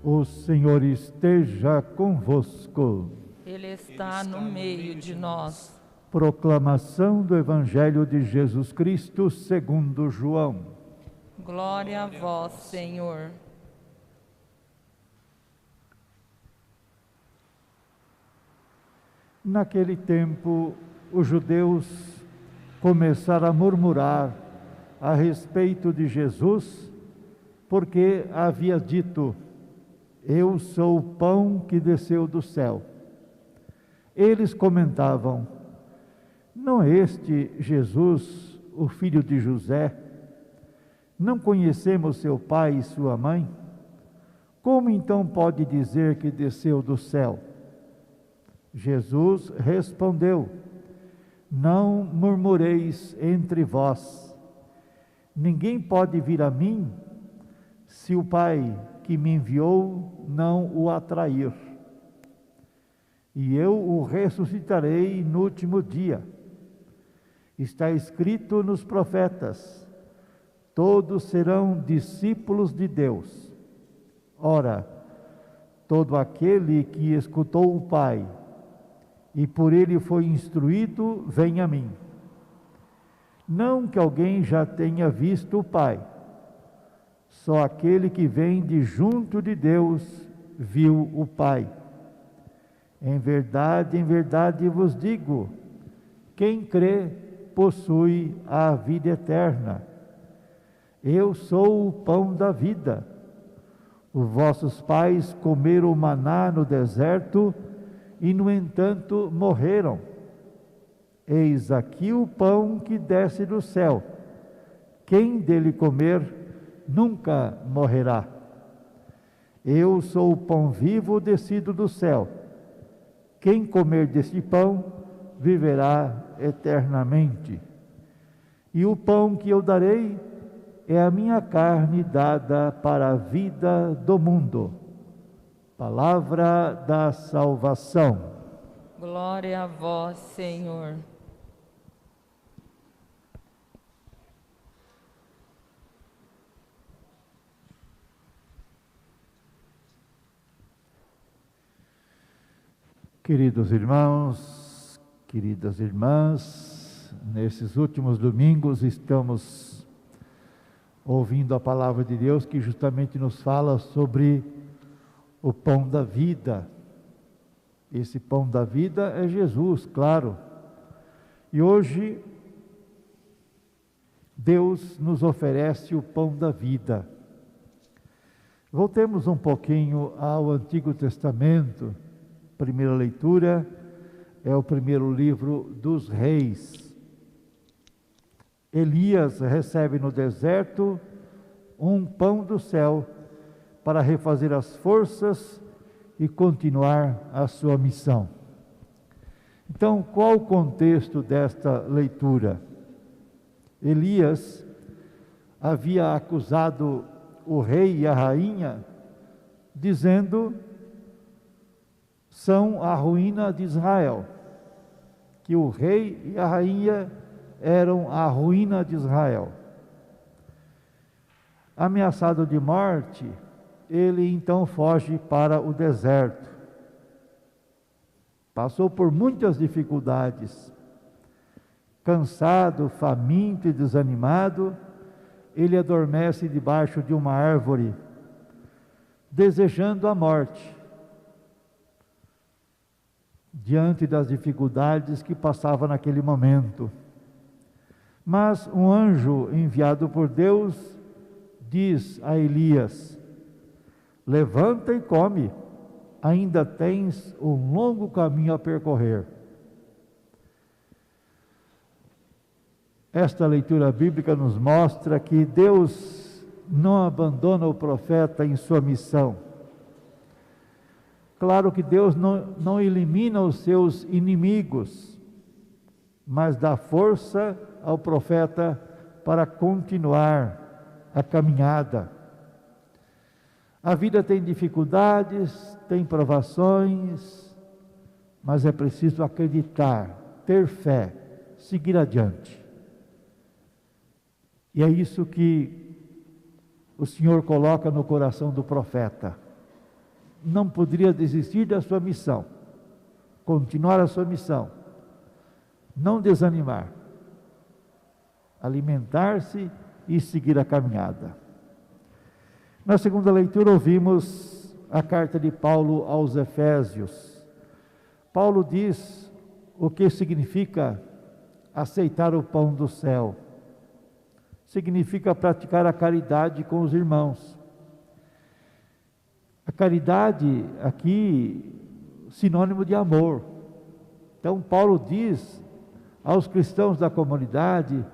O Senhor esteja convosco. Ele está no meio de nós. Proclamação do Evangelho de Jesus Cristo segundo João. Glória a vós, Senhor. Naquele tempo, os judeus começaram a murmurar a respeito de Jesus, porque havia dito: eu sou o pão que desceu do céu. Eles comentavam: não é este Jesus, o filho de José? Não conhecemos seu pai e sua mãe? Como então pode dizer que desceu do céu? Jesus respondeu: não murmureis entre vós. Ninguém pode vir a mim se o Pai que me enviou não o atrair. E eu o ressuscitarei no último dia. Está escrito nos profetas: todos serão discípulos de Deus. Ora, todo aquele que escutou o Pai e por ele foi instruído, vem a mim. Não que alguém já tenha visto o Pai, só aquele que vem de junto de Deus viu o Pai. Em verdade vos digo, quem crê possui a vida eterna. Eu sou o pão da vida. Os vossos pais comeram o maná no deserto e, no entanto, morreram. Eis aqui o pão que desce do céu. Quem dele comer nunca morrerá. Eu sou o pão vivo descido do céu. Quem comer desse pão viverá eternamente. E o pão que eu darei é a minha carne dada para a vida do mundo. Palavra da salvação. Glória a vós, Senhor. Queridos irmãos, queridas irmãs, nesses últimos domingos estamos ouvindo a palavra de Deus que justamente nos fala sobre o pão da vida. Esse pão da vida é Jesus, claro. E hoje Deus nos oferece o pão da vida. Voltemos um pouquinho ao Antigo Testamento. Primeira leitura é o primeiro livro dos Reis. Elias recebe no deserto um pão do céu para refazer as forças e continuar a sua missão. Então, qual o contexto desta leitura? Elias havia acusado o rei e a rainha, dizendo: são a ruína de Israel, que o rei e a rainha eram a ruína de Israel. Ameaçado de morte, ele então foge para o deserto. Passou por muitas dificuldades. Cansado, faminto e desanimado, ele adormece debaixo de uma árvore, desejando a morte, diante das dificuldades que passava naquele momento. Mas um anjo enviado por Deus diz a Elias: levanta e come, ainda tens um longo caminho a percorrer. Esta leitura bíblica nos mostra que Deus não abandona o profeta em sua missão. Claro que Deus não elimina os seus inimigos, mas dá força ao profeta para continuar a caminhada. A vida tem dificuldades, tem provações, mas é preciso acreditar, ter fé, seguir adiante. E é isso que o Senhor coloca no coração do profeta. não poderia desistir da sua missão, continuar a sua missão, não desanimar, alimentar-se e seguir a caminhada. Na segunda leitura ouvimos a carta de Paulo aos Efésios. Paulo diz o que significa aceitar o pão do céu. Significa praticar a caridade com os irmãos. A caridade aqui, sinônimo de amor. Então Paulo diz aos cristãos da comunidade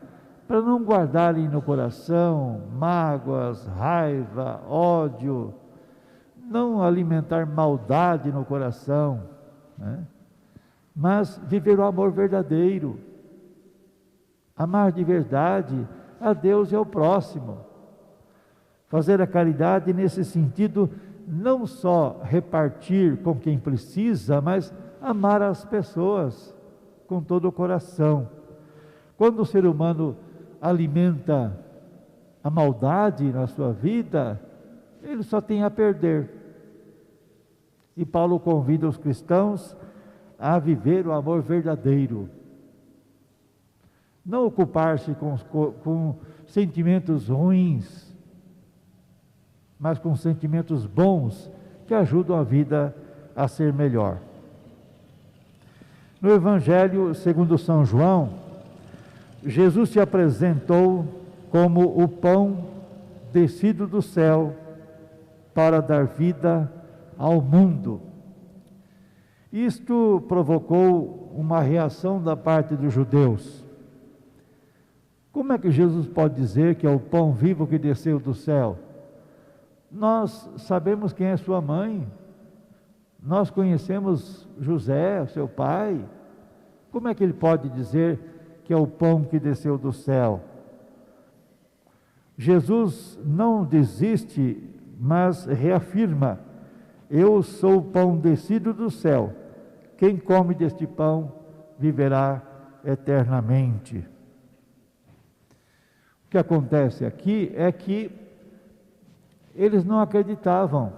para não guardarem no coração mágoas, raiva, ódio, não alimentar maldade no coração, né? Mas viver o amor verdadeiro, amar de verdade a Deus e ao próximo. Fazer a caridade nesse sentido, não só repartir com quem precisa, mas amar as pessoas com todo o coração. Quando o ser humano alimenta a maldade na sua vida, ele só tem a perder. E Paulo convida os cristãos a viver o amor verdadeiro. Não ocupar-se com sentimentos ruins, mas com sentimentos bons que ajudam a vida a ser melhor. No Evangelho segundo São João, Jesus se apresentou como o pão descido do céu para dar vida ao mundo. Isto provocou uma reação da parte dos judeus. Como é que Jesus pode dizer que é o pão vivo que desceu do céu? Nós sabemos quem é sua mãe, nós conhecemos José, seu pai. Como é que ele pode dizer que é o pão que desceu do céu? Jesus não desiste, mas reafirma: eu sou o pão descido do céu, quem come deste pão viverá eternamente. O que acontece aqui é que eles não acreditavam,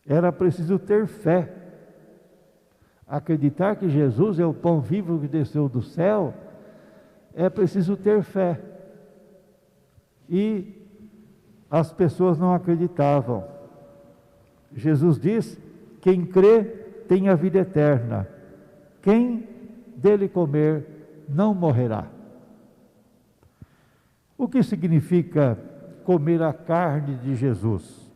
era preciso ter fé. Acreditar que Jesus é o pão vivo que desceu do céu, é preciso ter fé. E as pessoas não acreditavam. Jesus diz: quem crê tem a vida eterna, quem dele comer não morrerá. O que significa comer a carne de Jesus?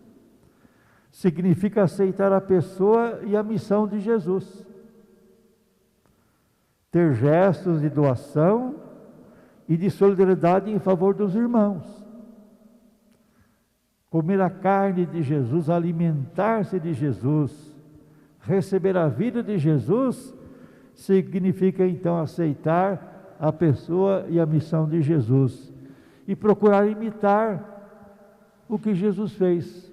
Significa aceitar a pessoa e a missão de Jesus. Ter gestos de doação e de solidariedade em favor dos irmãos. Comer a carne de Jesus, alimentar-se de Jesus, receber a vida de Jesus, significa então aceitar a pessoa e a missão de Jesus e procurar imitar o que Jesus fez,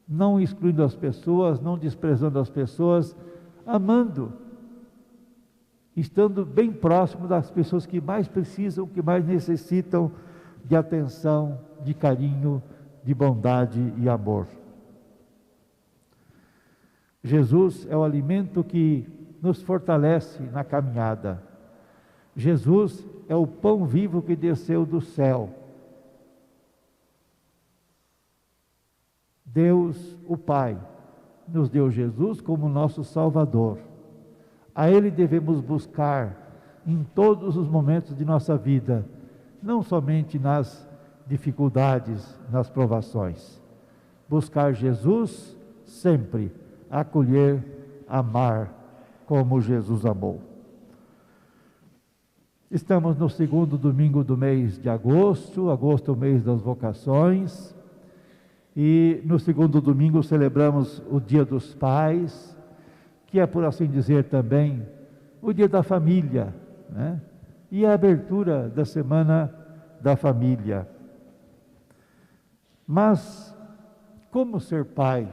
não excluindo as pessoas, não desprezando as pessoas, amando, estando bem próximo das pessoas que mais precisam, que mais necessitam de atenção, de carinho, de bondade e amor. Jesus é o alimento que nos fortalece na caminhada. Jesus é o pão vivo que desceu do céu. Deus, o Pai, nos deu Jesus como nosso Salvador. A Ele devemos buscar em todos os momentos de nossa vida, não somente nas dificuldades, nas provações. Buscar Jesus sempre, acolher, amar como Jesus amou. Estamos no segundo domingo do mês de agosto, agosto é o mês das vocações, e no segundo domingo celebramos o Dia dos Pais, que é, por assim dizer, também o Dia da Família, né? E a abertura da Semana da Família. Mas como ser pai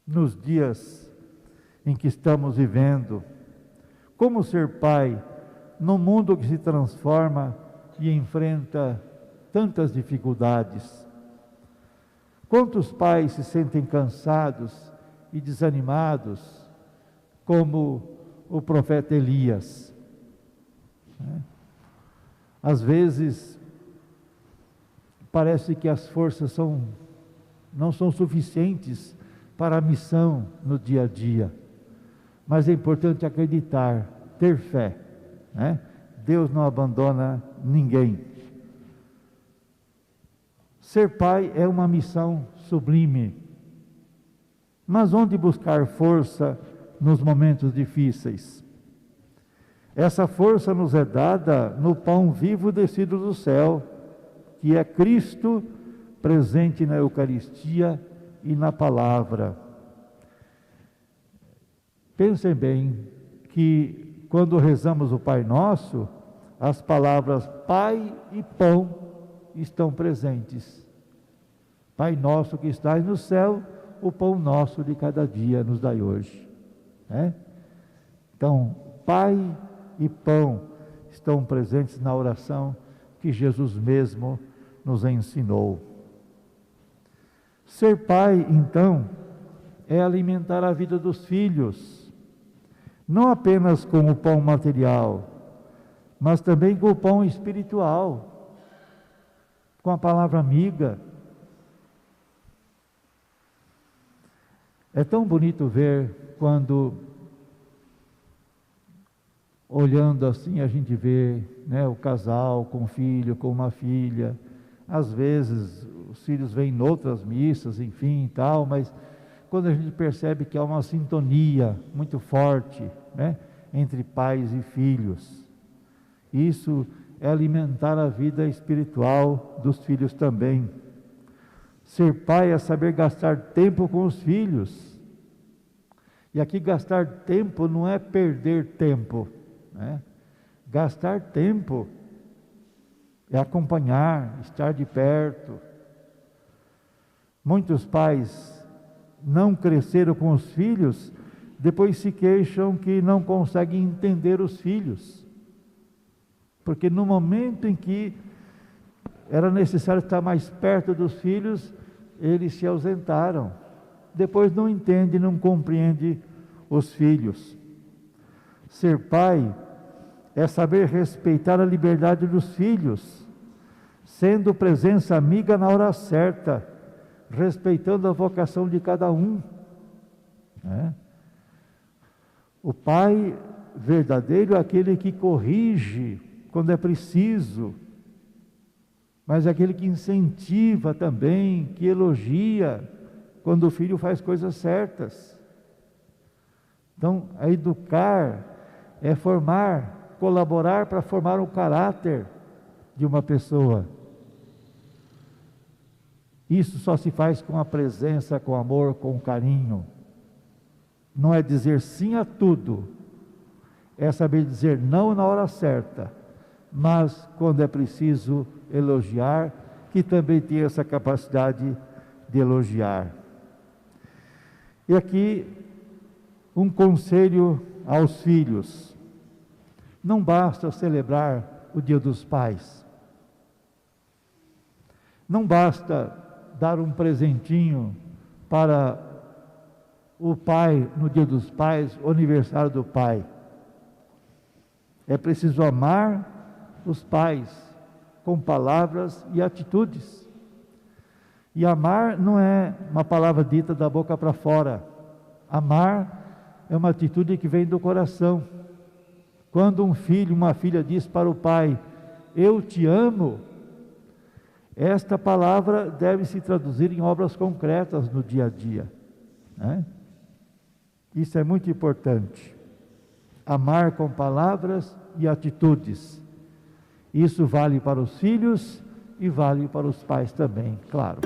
nos dias em que estamos vivendo? Como ser pai num mundo que se transforma e enfrenta tantas dificuldades? Quantos pais se sentem cansados e desanimados, como o profeta Elias? Às vezes, parece que as forças não são suficientes para a missão no dia a dia. Mas é importante acreditar, ter fé, né? Deus não abandona ninguém. Ser pai é uma missão sublime. Mas onde buscar força nos momentos difíceis? Essa força nos é dada no pão vivo descido do céu, que é Cristo presente na Eucaristia e na palavra. Pensem bem que quando rezamos o Pai Nosso, as palavras Pai e Pão estão presentes. Pai nosso que estás no céu, o pão nosso de cada dia nos dai hoje. Então, Pai e Pão estão presentes na oração que Jesus mesmo nos ensinou. Ser pai, então, é alimentar a vida dos filhos, não apenas com o pão material, mas também com o pão espiritual, com a palavra amiga. É tão bonito ver quando, olhando assim, a gente vê, o casal com um filho, com uma filha. Às vezes os filhos vêm em outras missas, enfim e tal, mas quando a gente percebe que há uma sintonia muito forte, entre pais e filhos, isso é alimentar a vida espiritual dos filhos também. Ser pai é saber gastar tempo com os filhos. E aqui gastar tempo não é perder tempo, Gastar tempo é acompanhar, estar de perto. Muitos pais não cresceram com os filhos, depois se queixam que não conseguem entender os filhos. Porque no momento em que era necessário estar mais perto dos filhos, eles se ausentaram. Depois não entende, não compreende os filhos. Ser pai é saber respeitar a liberdade dos filhos, sendo presença amiga na hora certa, respeitando a vocação de cada um. O pai verdadeiro é aquele que corrige quando é preciso, mas é aquele que incentiva também, que elogia quando o filho faz coisas certas. Então, educar é formar, colaborar para formar o caráter de uma pessoa. Isso só se faz com a presença, com amor, com carinho. Não é dizer sim a tudo, é saber dizer não na hora certa, mas quando é preciso elogiar, que também tem essa capacidade de elogiar. E aqui um conselho aos filhos: não basta celebrar o Dia dos Pais, não basta dar um presentinho para o pai no Dia dos Pais, o aniversário do pai. É preciso amar os pais com palavras e atitudes. E amar não é uma palavra dita da boca para fora. Amar é uma atitude que vem do coração. Quando um filho, uma filha diz para o pai: eu te amo, esta palavra deve se traduzir em obras concretas no dia a dia. Isso é muito importante. Amar com palavras e atitudes. Isso vale para os filhos e vale para os pais também, claro.